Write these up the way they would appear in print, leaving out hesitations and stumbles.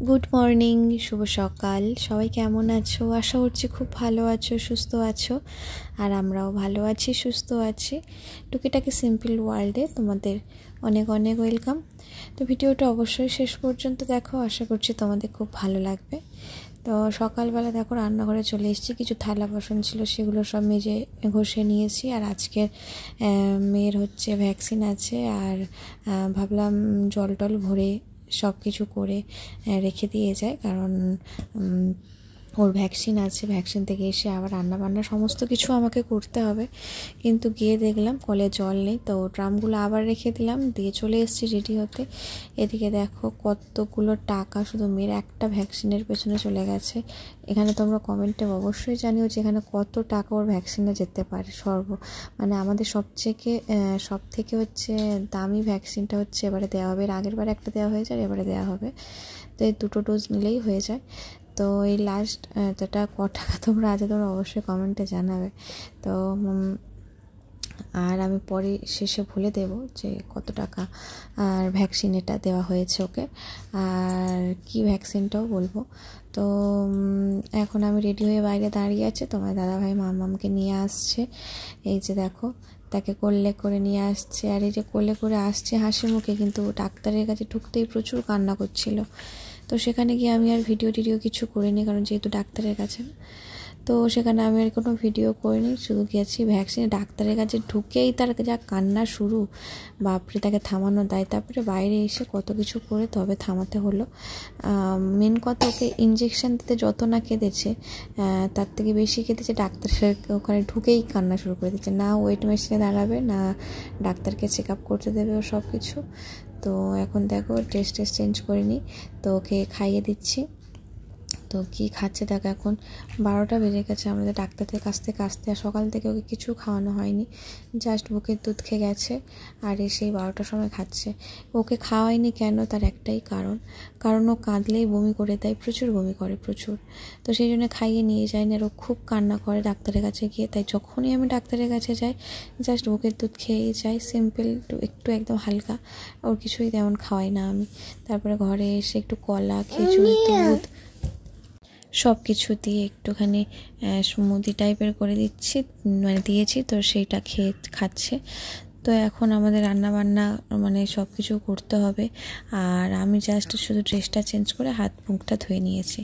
Good morning, শুভ সকাল। সবাই কেমন আছো? আশা করছি খুব ভালো আছো, সুস্থ আছো। আর আমরাও ভালো আছি, সুস্থ আছি। টুকিটাকি সিম্পল ওয়ার্ল্ডে তোমাদের অনেক অনেক ওয়েলকাম। তো ভিডিওটা অবশ্যই শেষ পর্যন্ত দেখো, আশা করছি তোমাদের খুব ভালো লাগবে। তো সকালবেলা দেখো রান্নাঘরে চলে এসেছি, কিছু থালা বাসন ছিল সেগুলো সব মেজে ঘষে নিয়েছি। আর আজকের মেয়ের হচ্ছে ভ্যাকসিন আছে, আর ভাবলাম জল টল ভরে সব কিছু করে রেখে দিয়ে যায়, কারণ ওর ভ্যাকসিন আছে। ভ্যাকসিন থেকে এসে আবার রান্নাবান্না সমস্ত কিছু আমাকে করতে হবে। কিন্তু গিয়ে দেখলাম কলে জল নেই, তো ড্রামগুলো আবার রেখে দিলাম, দিয়ে চলে এসেছি রেডি হতে। এদিকে দেখো কতগুলো টাকা শুধু মেয়ের একটা ভ্যাকসিনের পেছনে চলে গেছে। এখানে তোমরা কমেন্টে অবশ্যই জানিও যে এখানে কত টাকা ওর ভ্যাকসিনে যেতে পারে। মানে আমাদের সব থেকে হচ্ছে দামি ভ্যাকসিনটা হচ্ছে এবারে দেওয়া হবে। এর আগের বার একটা দেওয়া হয়ে যায়, এবারে দেওয়া হবে। তো এই 2টো ডোজ নিলেই হয়ে যায়। তো এই লাস্ট যেটা টাকা তোমরা অবশ্যই কমেন্টে জানাবে। তো আর আমি পরে শেষে বলে দেব যে কত টাকা আর ভ্যাকসিন এটা দেওয়া হয়েছে ওকে, আর কি ভ্যাকসিনটাও বলবো। তো এখন আমি রেডি হয়ে বাইরে দাঁড়িয়ে আছি, তোমার দাদাভাই মামামকে নিয়ে আসছে। এই যে দেখো, তাকে কোলে করে নিয়ে আসছে। আর এই যে কোলে করে আসছে হাসি মুখে, কিন্তু ডাক্তারের কাছে ঢুকতেই প্রচুর কান্না করছিল। তো সেখানে গিয়ে আমি আর ভিডিও কিছু করিনি, কারণ যেহেতু ডাক্তারের কাছে, তো সেখানে আমি আর কোনো ভিডিও করিনি। শুধু গেছি ভ্যাকসিনে, ডাক্তারের কাছে ঢুকেই তার যা কান্না শুরু, বাপরে, তাকে থামানো দায়। তারপরে বাইরে এসে কত কিছু করে তবে থামাতে হলো। মেন কথা, ওকে ইঞ্জেকশন দিতে যত না কেঁদেছে, তার থেকে বেশি কেঁদেছে ডাক্তারের ওখানে ঢুকেই কান্না শুরু করে দিচ্ছে। না ওয়েট মেশিনে দাঁড়াবে, না ডাক্তারকে চেক আপ করতে দেবে, ও সব কিছু। তো এখন দেখো টেস্ট চেঞ্জ করিনি, তো ওকে খাইয়ে দিচ্ছি। তো কি খাচ্ছে দেখো, এখন 12টা বেজে গেছে আমাদের ডাক্তারের কাছ থেকে আসতে। আর সকাল থেকে ওকে কিছু খাওয়ানো হয়নি, জাস্ট বুকের দুধ খেয়ে গেছে। আর এসেই 12টার সময় খাচ্ছে। ওকে খাওয়াইনি কেন, তার একটাই কারণ ও কাঁদলেই বমি করে দেয়, প্রচুর বমি করে, প্রচুর। তো সেই জন্য খাইয়ে নিয়ে যায়নি। আর ও খুব কান্না করে ডাক্তারের কাছে গিয়ে। তাই যখনই আমি ডাক্তারের কাছে যাই, জাস্ট বুকের দুধ খেয়েই যাই, সিম্পল একটু একদম হালকা। ওর কিছুই তেমন খাওয়াই না আমি। তারপরে ঘরে এসে একটু কলা, খেজুর, দুধ সব কিছু দিয়ে একটুখানি স্মুদি টাইপের করে দিয়েছি, তো সেইটা খাচ্ছে। তো এখন আমাদের রান্নাবান্না মানে সব কিছু করতে হবে। আর আমি জাস্ট শুধু ড্রেসটা চেঞ্জ করে হাত মুখটা ধুয়ে নিয়েছি।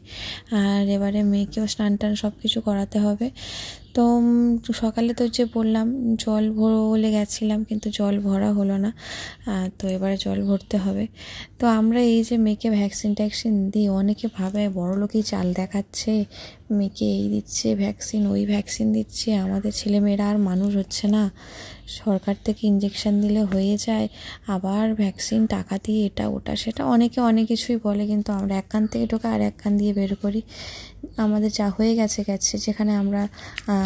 আর এবারে মেয়েকেও স্নান টান সব কিছু করাতে হবে। তো সকালে তো যে বললাম জল ভরো বলে গেছিলাম, কিন্তু জল ভরা হলো না। তো এবারে জল ভরতে হবে। তো আমরা এই যে মেয়েকে ভ্যাকসিন দিই, অনেকে ভাবে বড়লোকই চাল দেখাচ্ছে, মেয়েকে এই দিচ্ছে ভ্যাকসিন, ওই ভ্যাকসিন দিচ্ছে। আমাদের ছেলেমেয়েরা আর মানুষ হচ্ছে না। সরকার থেকে ইঞ্জেকশন দিলে হয়ে যায়, আবার ভ্যাকসিন টাকা দিয়ে এটা ওটা সেটা অনেকে অনেক কিছুই বলে, কিন্তু আমরা এক কান থেকে ঢোকা আর এক কান দিয়ে বের করি। আমাদের যা হয়ে গেছে, যেখানে আমরা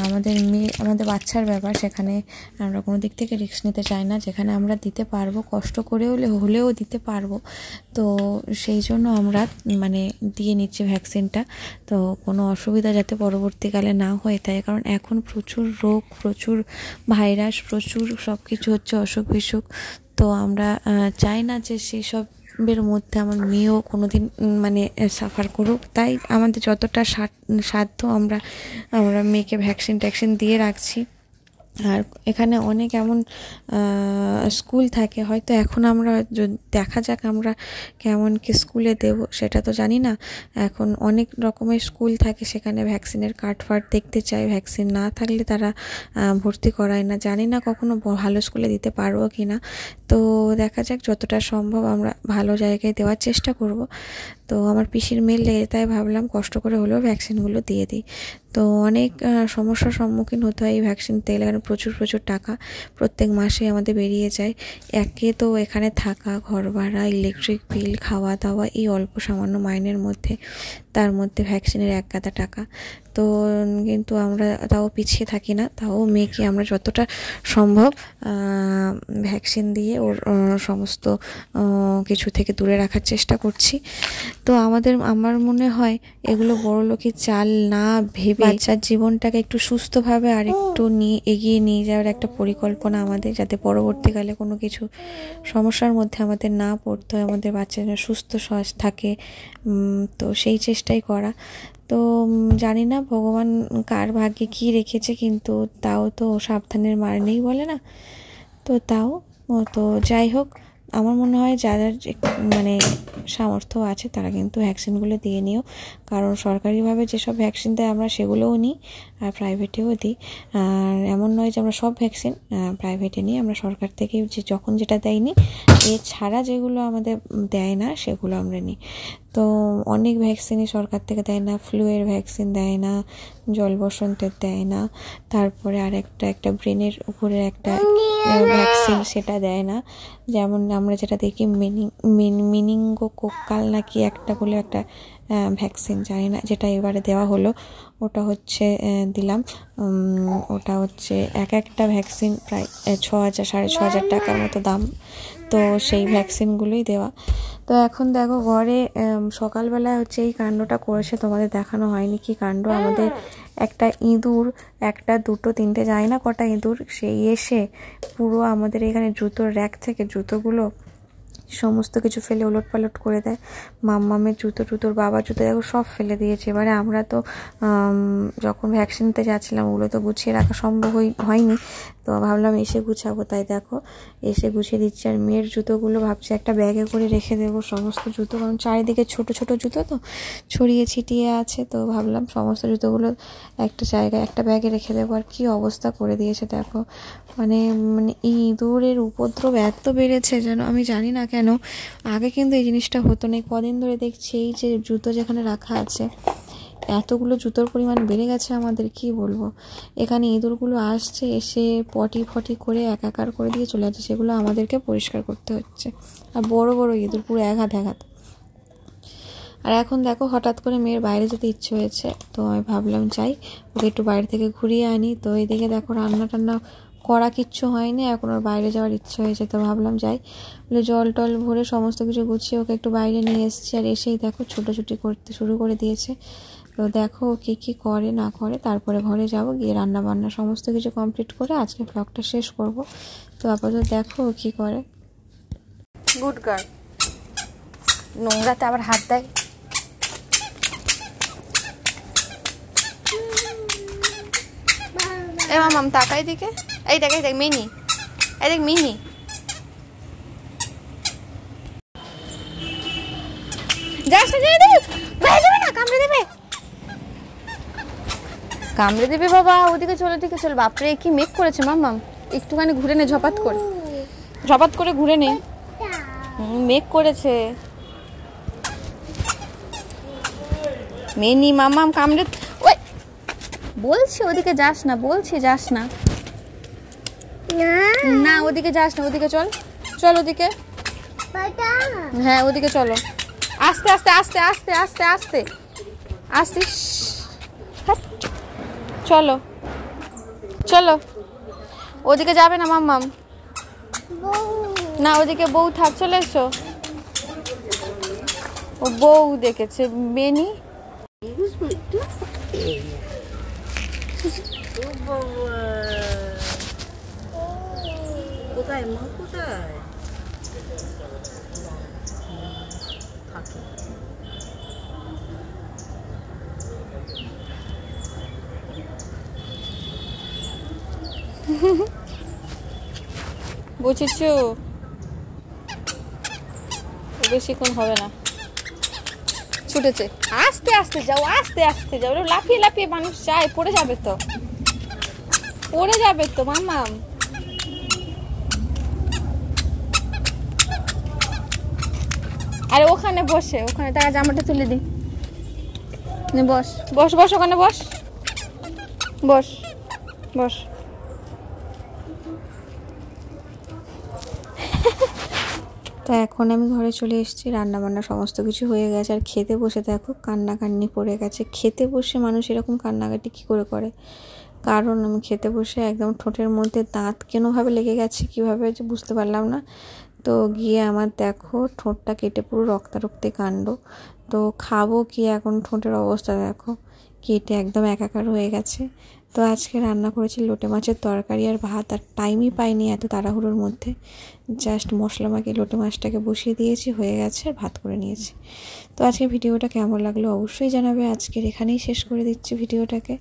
আমাদের বাচ্চার ব্যাপার, সেখানে আমরা কোনো দিক থেকে রিস্ক নিতে চাই না। যেখানে আমরা দিতে পারবো, কষ্ট করে হলেও দিতে পারবো, তো সেই জন্য আমরা মানে দিয়ে নিচ্ছি ভ্যাকসিনটা। তো কোনো অসুবিধা যাতে পরবর্তীকালে না হয় তাই, কারণ এখন প্রচুর রোগ, প্রচুর ভাইরাস, প্রচুর সব কিছু হচ্ছে, অসুখ বিসুখ। তো আমরা চাই না যে সেই সবের মধ্যে আমার মেয়েও কোনো দিন মানে সাফার করুক। তাই আমাদের যতটা সাধ্য আমরা মেয়েকে ভ্যাকসিন দিয়ে রাখছি। আর এখানে অনেক এমন স্কুল থাকে, হয়তো এখন আমরা দেখা যাক আমরা কেমন কি স্কুলে দেব সেটা তো জানি না। এখন অনেক রকমের স্কুল থাকে, সেখানে ভ্যাকসিনের কার্ড ফার্ড দেখতে চায়, ভ্যাকসিন না থাকলে তারা ভর্তি করায় না। জানি না কখনো ভালো স্কুলে দিতে পারবো কি না। তো দেখা যাক, যতটা সম্ভব আমরা ভালো জায়গায় দেওয়ার চেষ্টা করব। তো আমার পিসির মেয়ে লেগে, তাই ভাবলাম কষ্ট করে হলেও ভ্যাকসিনগুলো দিয়ে দিই। তো অনেক সমস্যার সম্মুখীন হতে হয় এই ভ্যাকসিন দিতে, কারণ প্রচুর টাকা প্রত্যেক মাসে আমাদের বেরিয়ে যায়। একে তো এখানে থাকা, ঘর ভাড়া, ইলেকট্রিক বিল, খাওয়া দাওয়া, এই অল্প সামান্য মাইনের মধ্যে, তার মধ্যে ভ্যাকসিনের এক গাদা টাকা। তো কিন্তু আমরা তাও পিছিয়ে থাকি না, তাও মেয়েকে আমরা যতটা সম্ভব ভ্যাকসিন দিয়ে ওর সমস্ত কিছু থেকে দূরে রাখার চেষ্টা করছি। তো আমার মনে হয় এগুলো বড়লোকি চাল না ভেবে বাচ্চার জীবনটাকে একটু সুস্থভাবে আর একটু এগিয়ে নিয়ে যাওয়ার একটা পরিকল্পনা আমাদের, যাতে পরবর্তীকালে কোনো কিছু সমস্যার মধ্যে আমাদের না পড়তে হয়, আমাদের বাচ্চারা সুস্থ থাকে। তো সেই চেষ্টাই করা। তো জানি না ভগবান কার ভাগ্যে কী রেখেছে, কিন্তু তাও তো সাবধানের মার নেই বলে না। তো তাও তো যাই হোক, আমার মনে হয় যাদের মানে সামর্থ্য আছে তারা কিন্তু ভ্যাকসিনগুলো দিয়ে নিও, কারণ সরকারিভাবে যেসব ভ্যাকসিন দেয় আমরা সেগুলোও নিই আর প্রাইভেটেও দিই। আর এমন নয় যে আমরা সব ভ্যাকসিন প্রাইভেটে নিই, আমরা সরকার থেকে যখন যেটা দেয়নি এছাড়া যেগুলো আমাদের দেয় না সেগুলো আমরা নিই। তো অনেক ভ্যাকসিনই সরকার থেকে দেয় না, ফ্লুয়ের ভ্যাকসিন দেয় না, জল বসন্তের দেয় না, তারপরে আর একটা ব্রেনের উপরের একটা ভ্যাকসিন সেটা দেয় না। যেমন আমরা যেটা দেখি মিনিঙ্গোকোকাল নাকি একটা বলে একটা ভ্যাকসিন, জানি না, যেটা এবারে দেওয়া হলো ওটা হচ্ছে দিলাম। ওটা হচ্ছে একটা ভ্যাকসিন প্রায় 6,000 টাকার মতো দাম। তো সেই ভ্যাকসিনগুলোই দেওয়া। তো এখন দেখো ঘরে সকালবেলায় হচ্ছে এই কাণ্ডটা করেছে, তোমাদের দেখানো হয়নি কি কাণ্ড। আমাদের একটা ইঁদুর, একটা দুটো তিনটে যায় না কটা ইঁদুর, সেই এসে পুরো আমাদের এখানে জুতোর র্যাক থেকে জুতোগুলো সমস্ত কিছু ফেলে ওলটপালট করে দেয়। মাম্মামের জুতোর বাবার জুতো দেখো সব ফেলে দিয়েছে। এবারে আমরা তো যখন ভ্যাকসিন নিতে যাচ্ছিলাম ওগুলো তো গুছিয়ে রাখা সম্ভব হয়নি, তো ভাবলাম এসে গুছাবো। তাই দেখো এসে গুছিয়ে দিচ্ছি। আর মেয়ের জুতোগুলো ভাবছি একটা ব্যাগে করে রেখে দেবো সমস্ত জুতো, কারণ চারিদিকে ছোট ছোট জুতো তো ছড়িয়ে ছিটিয়ে আছে। তো ভাবলাম সমস্ত জুতোগুলো একটা জায়গায় একটা ব্যাগে রেখে দেবো। আর কী অবস্থা করে দিয়েছে দেখো, মানে এই ইঁদুরের উপদ্রব এত বেড়েছে যেন আমি জানি না কেন। আগে কিন্তু এই জিনিসটা হতো না, কদিন ধরে দেখছি এই যে জুতো যেখানে রাখা আছে এতগুলো জুতোর পরিমাণ বেড়ে গেছে আমাদের, কি বলবো। এখানে ইঁদুরগুলো আসছে, এসে পটি করে একাকার করে দিয়ে চলে যাচ্ছে, সেগুলো আমাদেরকে পরিষ্কার করতে হচ্ছে। আর বড় বড় ইঁদুর পুরো এক হাত। আর এখন দেখো হঠাৎ করে মেয়ের বাইরে যেতে ইচ্ছে হয়েছে, তো আমি ভাবলাম যাই ওকে একটু বাইরে থেকে ঘুরিয়ে আনি। তো এইদিকে দেখো রান্না টান্না করা কিচ্ছু হয়নি, এখন ওর বাইরে যাওয়ার ইচ্ছে হয়েছে। তো ভাবলাম যাই বলে জল টল ভরে সমস্ত কিছু গুছিয়ে ওকে একটু বাইরে নিয়ে এসেছি। আর এসেই দেখো ছোটাছুটি করতে শুরু করে দিয়েছে। তো দেখো কী করে না করে, তারপরে ঘরে যাব, গিয়ে রান্না বান্না সমস্ত কিছু কমপ্লিট করে আজকে ব্লগটা শেষ করব। তো আপাতত দেখো কী করে। গুড গার্ল, নোংরাতে আবার হাত দেয়। এ মাম তাকাই দিকে, এই দেখ মিনি, এই দেখ মিনি। যাস না, যাবে না, কামড়ে দেবে বাবা। ওদিকে চল। বাপরে কি মেঘ করেছে মাম, একটুখানি ঘুরে নে, ঝপাত করে ঘুরে নে। মেঘ করেছে মেনি। মাম কামড়ে, ওই বলছি ওদিকে যাস না, না ওদিকে যাস না, ওদিকে চল ওদিকে। হ্যাঁ ওদিকে চলো, আস্তে চলো। ওদিকে যাবে না মাম্মাম, না ওদিকে বউ থাক, চলে এসো। ও বউ দেখেছে বেনি। কোথায় মা, কোথায় বুঝেছো? বেশিক্ষণ হবে না, ছুটেছে। আস্তে যাও, লাফিয়ে মানুষ যায়, পড়ে যাবে তো মাম্মাম। আরে ওখানে তার জামাটা তুলে দি, বস ওখানে বস। তো এখন আমি ঘরে চলে এসেছি, রান্না বান্না সমস্ত কিছু হয়ে গেছে। আর খেতে বসে দেখো কান্নাকান্নি পড়ে গেছে। খেতে বসে মানুষ এরকম কান্নাকাটি কী করে করে? কারণ আমি খেতে বসে একদম ঠোঁটের মধ্যে দাঁত কেনভাবে লেগে গেছে কীভাবে যে বুঝতে পারলাম না। তো গিয়ে আমার দেখো ঠোঁটটা কেটে পুরো রক্তারক্তি কাণ্ড। তো খাবো কি এখন, ঠোঁটের অবস্থা দেখো কেটে একদম একাকার হয়ে গেছে। তো আজকে রান্না করেছি লোটে মাছের তরকারি আর ভাত, আর টাইমই পাইনি এত তাড়াহুড়োর মধ্যে। জাস্ট মশলা মাখিয়ে লোটে মাছটাকে বসিয়ে দিয়েছি, হয়ে গেছে, আর ভাত করে নিয়েছি। তো আজকে ভিডিওটা কেমন লাগলো অবশ্যই জানাবে। আজকের এখানেই শেষ করে দিচ্ছি ভিডিওটাকে।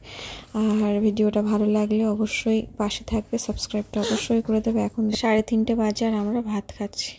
আর ভিডিওটা ভালো লাগলে অবশ্যই পাশে থাকবে, সাবস্ক্রাইবটা অবশ্যই করে দেবে। এখন 3:30 বাজে আর আমরা ভাত খাচ্ছি।